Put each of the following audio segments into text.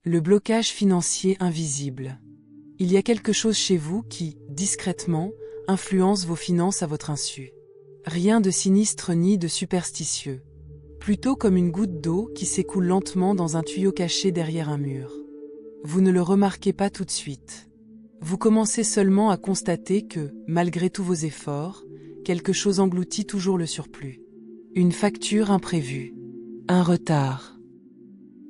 Le blocage financier invisible. Il y a quelque chose chez vous qui, discrètement, influence vos finances à votre insu. Rien de sinistre ni de superstitieux. Plutôt comme une goutte d'eau qui s'écoule lentement dans un tuyau caché derrière un mur. Vous ne le remarquez pas tout de suite. Vous commencez seulement à constater que, malgré tous vos efforts, quelque chose engloutit toujours le surplus. Une facture imprévue. Un retard.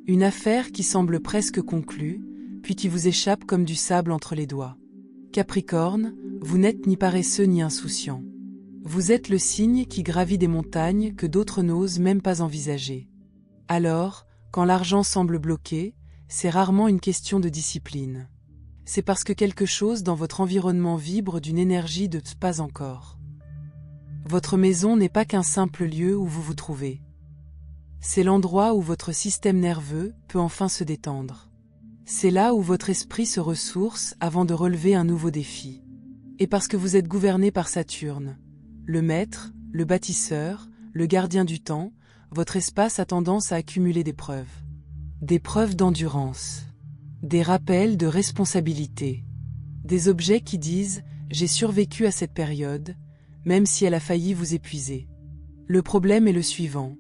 Une affaire qui semble presque conclue, puis qui vous échappe comme du sable entre les doigts. Capricorne, vous n'êtes ni paresseux ni insouciant. Vous êtes le signe qui gravit des montagnes que d'autres n'osent même pas envisager. Alors, quand l'argent semble bloqué, c'est rarement une question de discipline. C'est parce que quelque chose dans votre environnement vibre d'une énergie de « pas encore ». Votre maison n'est pas qu'un simple lieu où vous vous trouvez. C'est l'endroit où votre système nerveux peut enfin se détendre. C'est là où votre esprit se ressource avant de relever un nouveau défi. Et parce que vous êtes gouverné par Saturne, le maître, le bâtisseur, le gardien du temps, votre espace a tendance à accumuler des preuves. Des preuves d'endurance. Des rappels de responsabilité. Des objets qui disent « j'ai survécu à cette période », même si elle a failli vous épuiser. Le problème est le suivant.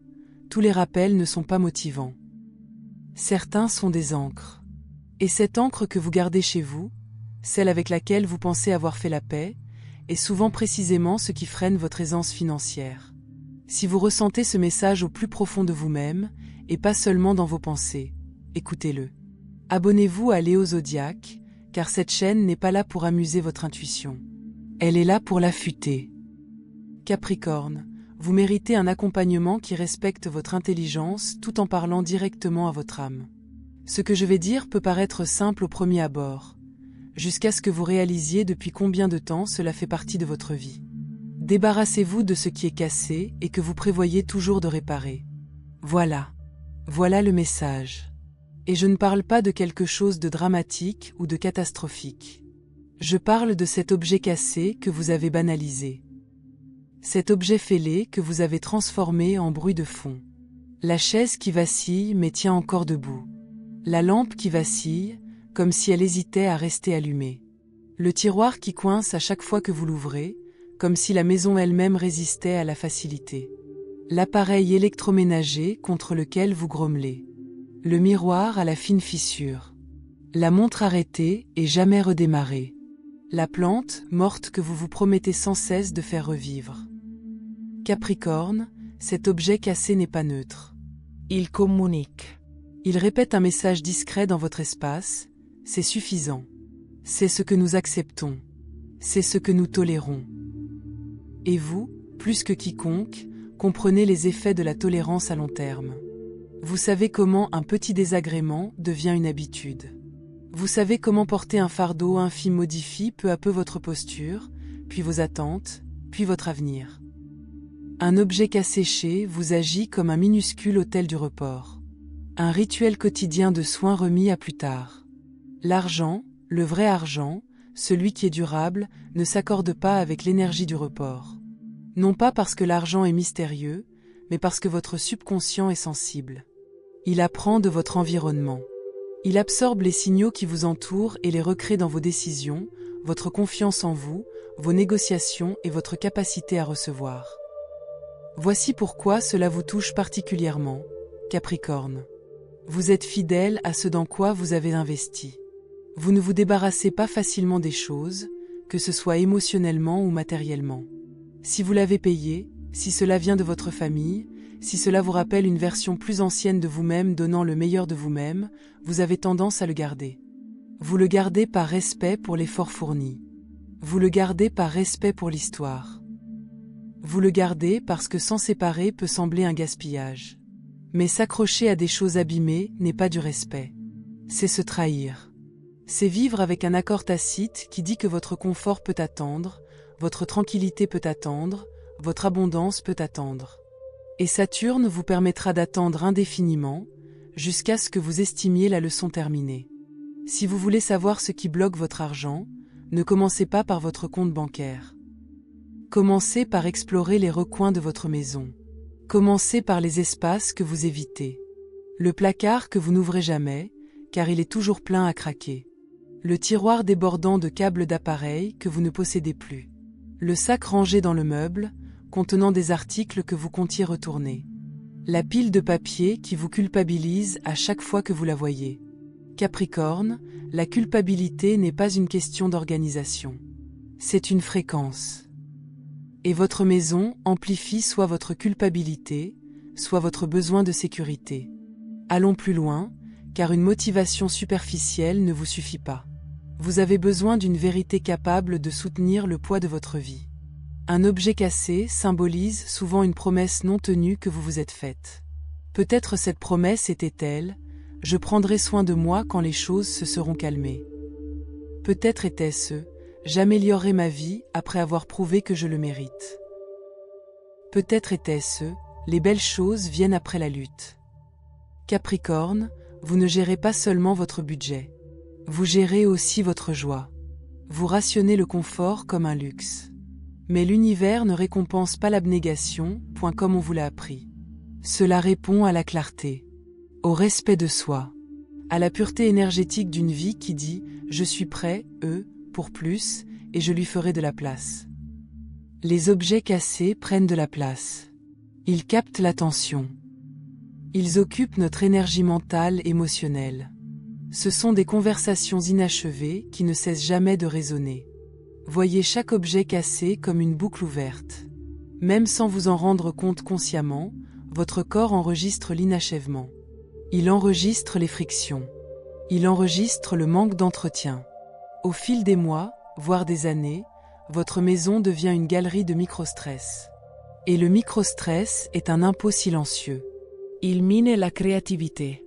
Tous les rappels ne sont pas motivants. Certains sont des encres. Et cette encre que vous gardez chez vous, celle avec laquelle vous pensez avoir fait la paix, est souvent précisément ce qui freine votre aisance financière. Si vous ressentez ce message au plus profond de vous-même, et pas seulement dans vos pensées, écoutez-le. Abonnez-vous à Léo Zodiac, car cette chaîne n'est pas là pour amuser votre intuition. Elle est là pour l'affûter. Capricorne, vous méritez un accompagnement qui respecte votre intelligence tout en parlant directement à votre âme. Ce que je vais dire peut paraître simple au premier abord, jusqu'à ce que vous réalisiez depuis combien de temps cela fait partie de votre vie. Débarrassez-vous de ce qui est cassé et que vous prévoyez toujours de réparer. Voilà le message. Et je ne parle pas de quelque chose de dramatique ou de catastrophique. Je parle de cet objet cassé que vous avez banalisé. Cet objet fêlé que vous avez transformé en bruit de fond. La chaise qui vacille mais tient encore debout. La lampe qui vacille, comme si elle hésitait à rester allumée. Le tiroir qui coince à chaque fois que vous l'ouvrez, comme si la maison elle-même résistait à la facilité. L'appareil électroménager contre lequel vous grommelez. Le miroir à la fine fissure. La montre arrêtée et jamais redémarrée. La plante morte que vous vous promettez sans cesse de faire revivre. Capricorne, cet objet cassé n'est pas neutre. Il communique. Il répète un message discret dans votre espace, c'est suffisant. C'est ce que nous acceptons. C'est ce que nous tolérons. Et vous, plus que quiconque, comprenez les effets de la tolérance à long terme. Vous savez comment un petit désagrément devient une habitude. Vous savez comment porter un fardeau infime modifie peu à peu votre posture, puis vos attentes, puis votre avenir. Un objet qu'asséché vous agit comme un minuscule autel du report. Un rituel quotidien de soins remis à plus tard. L'argent, le vrai argent, celui qui est durable, ne s'accorde pas avec l'énergie du report. Non pas parce que l'argent est mystérieux, mais parce que votre subconscient est sensible. Il apprend de votre environnement. Il absorbe les signaux qui vous entourent et les recrée dans vos décisions, votre confiance en vous, vos négociations et votre capacité à recevoir. Voici pourquoi cela vous touche particulièrement, Capricorne. Vous êtes fidèle à ce dans quoi vous avez investi. Vous ne vous débarrassez pas facilement des choses, que ce soit émotionnellement ou matériellement. Si vous l'avez payé, si cela vient de votre famille, si cela vous rappelle une version plus ancienne de vous-même donnant le meilleur de vous-même, vous avez tendance à le garder. Vous le gardez par respect pour l'effort fourni. Vous le gardez par respect pour l'histoire. Vous le gardez parce que s'en séparer peut sembler un gaspillage. Mais s'accrocher à des choses abîmées n'est pas du respect. C'est se trahir. C'est vivre avec un accord tacite qui dit que votre confort peut attendre, votre tranquillité peut attendre, votre abondance peut attendre. Et Saturne vous permettra d'attendre indéfiniment, jusqu'à ce que vous estimiez la leçon terminée. Si vous voulez savoir ce qui bloque votre argent, ne commencez pas par votre compte bancaire. Commencez par explorer les recoins de votre maison. Commencez par les espaces que vous évitez. Le placard que vous n'ouvrez jamais, car il est toujours plein à craquer. Le tiroir débordant de câbles d'appareils que vous ne possédez plus. Le sac rangé dans le meuble, contenant des articles que vous comptiez retourner. La pile de papier qui vous culpabilise à chaque fois que vous la voyez. Capricorne, la culpabilité n'est pas une question d'organisation. C'est une fréquence. Et votre maison amplifie soit votre culpabilité, soit votre besoin de sécurité. Allons plus loin, car une motivation superficielle ne vous suffit pas. Vous avez besoin d'une vérité capable de soutenir le poids de votre vie. Un objet cassé symbolise souvent une promesse non tenue que vous vous êtes faite. Peut-être cette promesse était-elle « Je prendrai soin de moi quand les choses se seront calmées ». Peut-être était-ce « J'améliorerai ma vie après avoir prouvé que je le mérite ». Peut-être était-ce « Les belles choses viennent après la lutte ». Capricorne, vous ne gérez pas seulement votre budget. Vous gérez aussi votre joie. Vous rationnez le confort comme un luxe. Mais l'univers ne récompense pas l'abnégation, point comme on vous l'a appris. Cela répond à la clarté, au respect de soi, à la pureté énergétique d'une vie qui dit « Je suis prêt, pour plus, et je lui ferai de la place ». Les objets cassés prennent de la place. Ils captent l'attention. Ils occupent notre énergie mentale, émotionnelle. Ce sont des conversations inachevées qui ne cessent jamais de résonner. Voyez chaque objet cassé comme une boucle ouverte. Même sans vous en rendre compte consciemment, votre corps enregistre l'inachèvement. Il enregistre les frictions. Il enregistre le manque d'entretien. Au fil des mois, voire des années, votre maison devient une galerie de microstress. Et le microstress est un impôt silencieux. Il mine la créativité.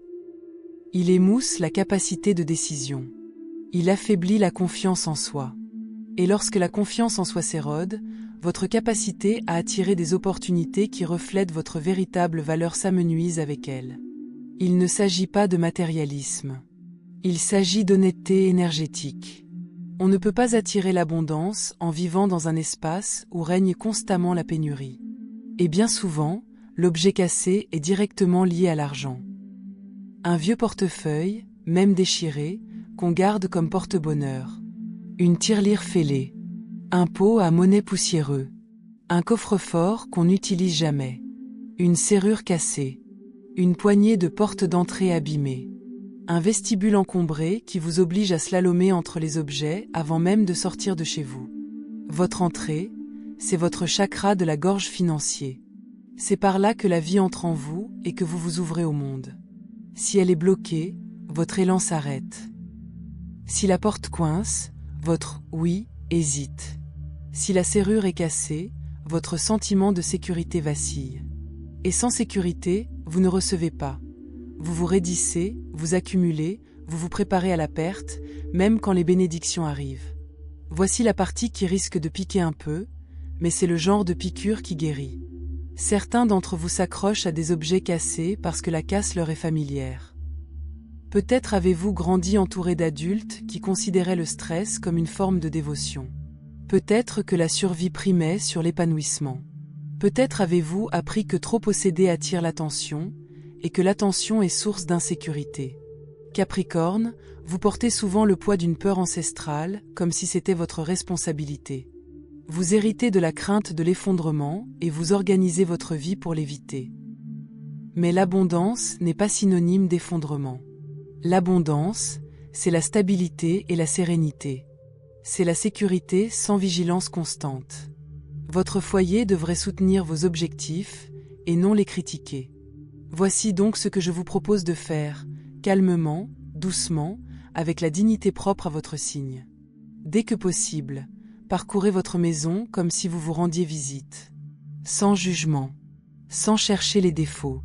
Il émousse la capacité de décision. Il affaiblit la confiance en soi. Et lorsque la confiance en soi s'érode, votre capacité à attirer des opportunités qui reflètent votre véritable valeur s'amenuise avec elles. Il ne s'agit pas de matérialisme. Il s'agit d'honnêteté énergétique. On ne peut pas attirer l'abondance en vivant dans un espace où règne constamment la pénurie. Et bien souvent, l'objet cassé est directement lié à l'argent. Un vieux portefeuille, même déchiré, qu'on garde comme porte-bonheur. Une tirelire fêlée. Un pot à monnaie poussiéreux. Un coffre-fort qu'on n'utilise jamais. Une serrure cassée. Une poignée de porte d'entrée abîmée. Un vestibule encombré qui vous oblige à slalomer entre les objets avant même de sortir de chez vous. Votre entrée, c'est votre chakra de la gorge financier. C'est par là que la vie entre en vous et que vous vous ouvrez au monde. Si elle est bloquée, votre élan s'arrête. Si la porte coince, votre « oui » hésite. Si la serrure est cassée, votre sentiment de sécurité vacille. Et sans sécurité, vous ne recevez pas. Vous vous raidissez, vous accumulez, vous vous préparez à la perte, même quand les bénédictions arrivent. Voici la partie qui risque de piquer un peu, mais c'est le genre de piqûre qui guérit. Certains d'entre vous s'accrochent à des objets cassés parce que la casse leur est familière. Peut-être avez-vous grandi entouré d'adultes qui considéraient le stress comme une forme de dévotion. Peut-être que la survie primait sur l'épanouissement. Peut-être avez-vous appris que trop posséder attire l'attention, et que l'attention est source d'insécurité. Capricorne, vous portez souvent le poids d'une peur ancestrale, comme si c'était votre responsabilité. Vous héritez de la crainte de l'effondrement et vous organisez votre vie pour l'éviter. Mais l'abondance n'est pas synonyme d'effondrement. L'abondance, c'est la stabilité et la sérénité. C'est la sécurité sans vigilance constante. Votre foyer devrait soutenir vos objectifs et non les critiquer. Voici donc ce que je vous propose de faire, calmement, doucement, avec la dignité propre à votre signe. Dès que possible, parcourez votre maison comme si vous vous rendiez visite. Sans jugement, sans chercher les défauts.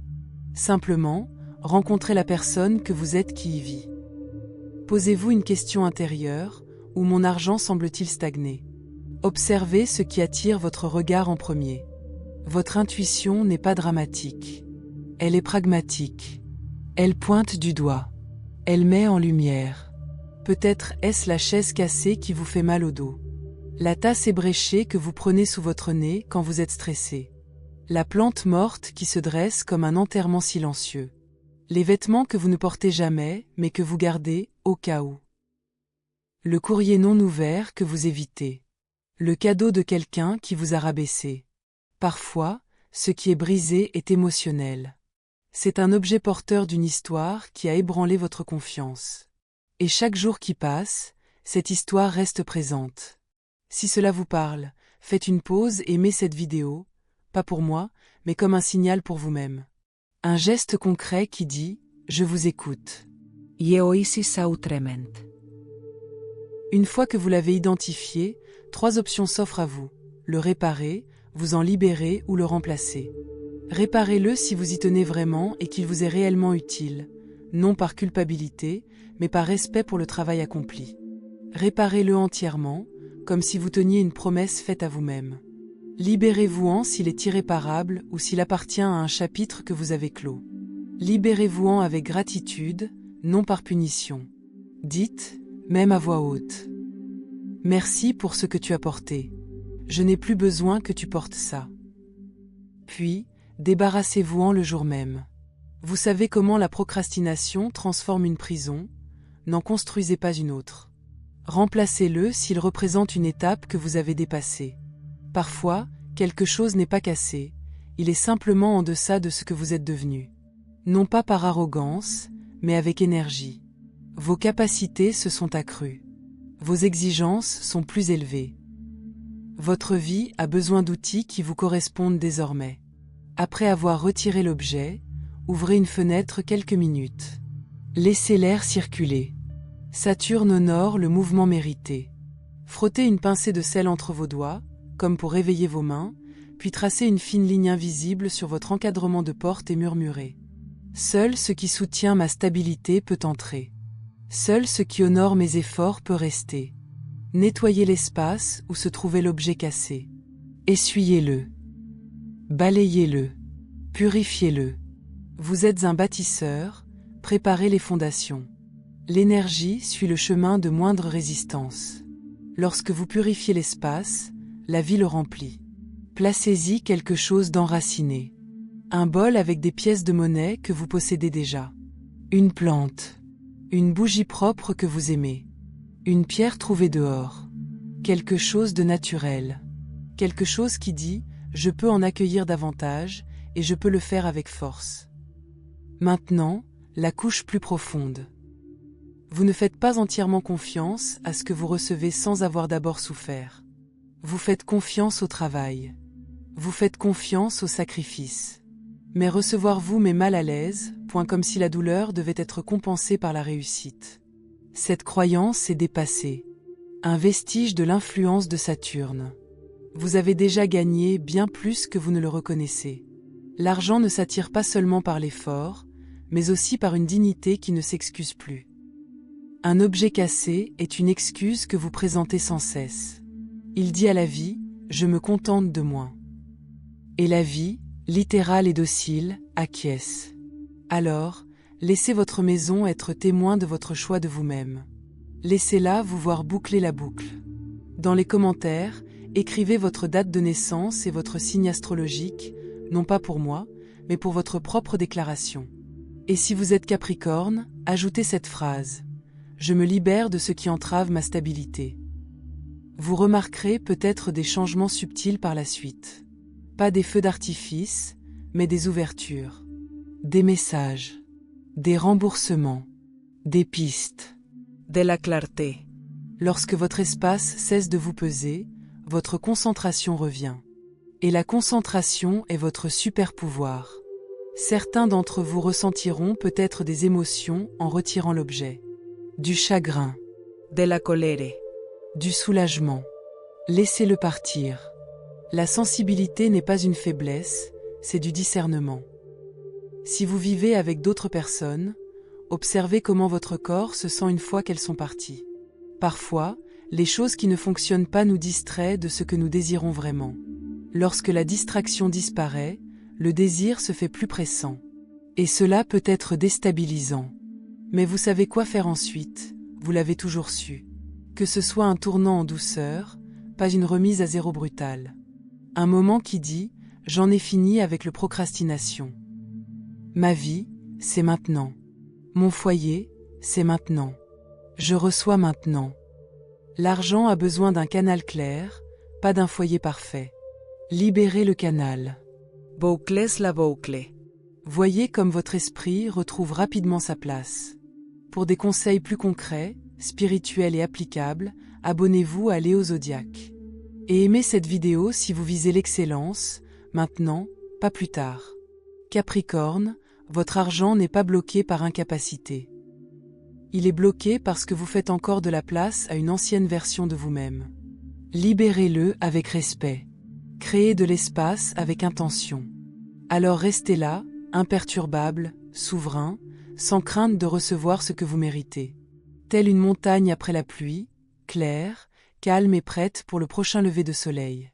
Simplement, rencontrez la personne que vous êtes qui y vit. Posez-vous une question intérieure, où mon argent semble-t-il stagner? Observez ce qui attire votre regard en premier. Votre intuition n'est pas dramatique. Elle est pragmatique. Elle pointe du doigt. Elle met en lumière. Peut-être est-ce la chaise cassée qui vous fait mal au dos. La tasse ébréchée que vous prenez sous votre nez quand vous êtes stressé. La plante morte qui se dresse comme un enterrement silencieux. Les vêtements que vous ne portez jamais, mais que vous gardez, au cas où. Le courrier non ouvert que vous évitez. Le cadeau de quelqu'un qui vous a rabaissé. Parfois, ce qui est brisé est émotionnel. C'est un objet porteur d'une histoire qui a ébranlé votre confiance. Et chaque jour qui passe, cette histoire reste présente. Si cela vous parle, faites une pause et aimez cette vidéo, pas pour moi, mais comme un signal pour vous-même. Un geste concret qui dit « Je vous écoute ». Une fois que vous l'avez identifié, 3 options s'offrent à vous. Le réparer, vous en libérer ou le remplacer. Réparez-le si vous y tenez vraiment et qu'il vous est réellement utile, non par culpabilité, mais par respect pour le travail accompli. Réparez-le entièrement, comme si vous teniez une promesse faite à vous-même. Libérez-vous-en s'il est irréparable ou s'il appartient à un chapitre que vous avez clos. Libérez-vous-en avec gratitude, non par punition. Dites, même à voix haute. Merci pour ce que tu as porté. Je n'ai plus besoin que tu portes ça. Puis, débarrassez-vous-en le jour même. Vous savez comment la procrastination transforme une prison, n'en construisez pas une autre. Remplacez-le s'il représente une étape que vous avez dépassée. Parfois, quelque chose n'est pas cassé, il est simplement en deçà de ce que vous êtes devenu. Non pas par arrogance, mais avec énergie. Vos capacités se sont accrues. Vos exigences sont plus élevées. Votre vie a besoin d'outils qui vous correspondent désormais. Après avoir retiré l'objet, ouvrez une fenêtre quelques minutes. Laissez l'air circuler. Saturne honore le mouvement mérité. Frottez une pincée de sel entre vos doigts, comme pour réveiller vos mains, puis tracez une fine ligne invisible sur votre encadrement de porte et murmurez. Seul ce qui soutient ma stabilité peut entrer. Seul ce qui honore mes efforts peut rester. Nettoyez l'espace où se trouvait l'objet cassé. Essuyez-le. Balayez-le. Purifiez-le. Vous êtes un bâtisseur, préparez les fondations. L'énergie suit le chemin de moindre résistance. Lorsque vous purifiez l'espace, la vie le remplit. Placez-y quelque chose d'enraciné. Un bol avec des pièces de monnaie que vous possédez déjà. Une plante. Une bougie propre que vous aimez. Une pierre trouvée dehors. Quelque chose de naturel. Quelque chose qui dit « je peux en accueillir davantage et je peux le faire avec force ». Maintenant, la couche plus profonde. Vous ne faites pas entièrement confiance à ce que vous recevez sans avoir d'abord souffert. Vous faites confiance au travail. Vous faites confiance au sacrifice. Mais recevoir vous met mal à l'aise, point comme si la douleur devait être compensée par la réussite. Cette croyance est dépassée. Un vestige de l'influence de Saturne. Vous avez déjà gagné bien plus que vous ne le reconnaissez. L'argent ne s'attire pas seulement par l'effort, mais aussi par une dignité qui ne s'excuse plus. Un objet cassé est une excuse que vous présentez sans cesse. Il dit à la vie, je me contente de moins. Et la vie, littérale et docile, acquiesce. Alors, laissez votre maison être témoin de votre choix de vous-même. Laissez-la vous voir boucler la boucle. Dans les commentaires, écrivez votre date de naissance et votre signe astrologique, non pas pour moi, mais pour votre propre déclaration. Et si vous êtes Capricorne, ajoutez cette phrase. Je me libère de ce qui entrave ma stabilité. Vous remarquerez peut-être des changements subtils par la suite. Pas des feux d'artifice, mais des ouvertures. Des messages. Des remboursements. Des pistes. De la clarté. Lorsque votre espace cesse de vous peser, votre concentration revient. Et la concentration est votre super pouvoir. Certains d'entre vous ressentiront peut-être des émotions en retirant l'objet. Du chagrin. De la colère. Du soulagement. Laissez-le partir. La sensibilité n'est pas une faiblesse, c'est du discernement. Si vous vivez avec d'autres personnes, observez comment votre corps se sent une fois qu'elles sont parties. Parfois, les choses qui ne fonctionnent pas nous distraient de ce que nous désirons vraiment. Lorsque la distraction disparaît, le désir se fait plus pressant. Et cela peut être déstabilisant. Mais vous savez quoi faire ensuite, vous l'avez toujours su. Que ce soit un tournant en douceur, pas une remise à zéro brutale. Un moment qui dit « j'en ai fini avec le procrastination ». Ma vie, c'est maintenant. Mon foyer, c'est maintenant. Je reçois maintenant. L'argent a besoin d'un canal clair, pas d'un foyer parfait. Libérez le canal. Boucles la boucle. Voyez comme votre esprit retrouve rapidement sa place. Pour des conseils plus concrets, spirituels et applicables, abonnez-vous à Léo Zodiac. Et aimez cette vidéo si vous visez l'excellence, maintenant, pas plus tard. Capricorne, votre argent n'est pas bloqué par incapacité. Il est bloqué parce que vous faites encore de la place à une ancienne version de vous-même. Libérez-le avec respect. Créez de l'espace avec intention. Alors restez là, imperturbable, souverain, sans crainte de recevoir ce que vous méritez. Telle une montagne après la pluie, claire, calme et prête pour le prochain lever de soleil.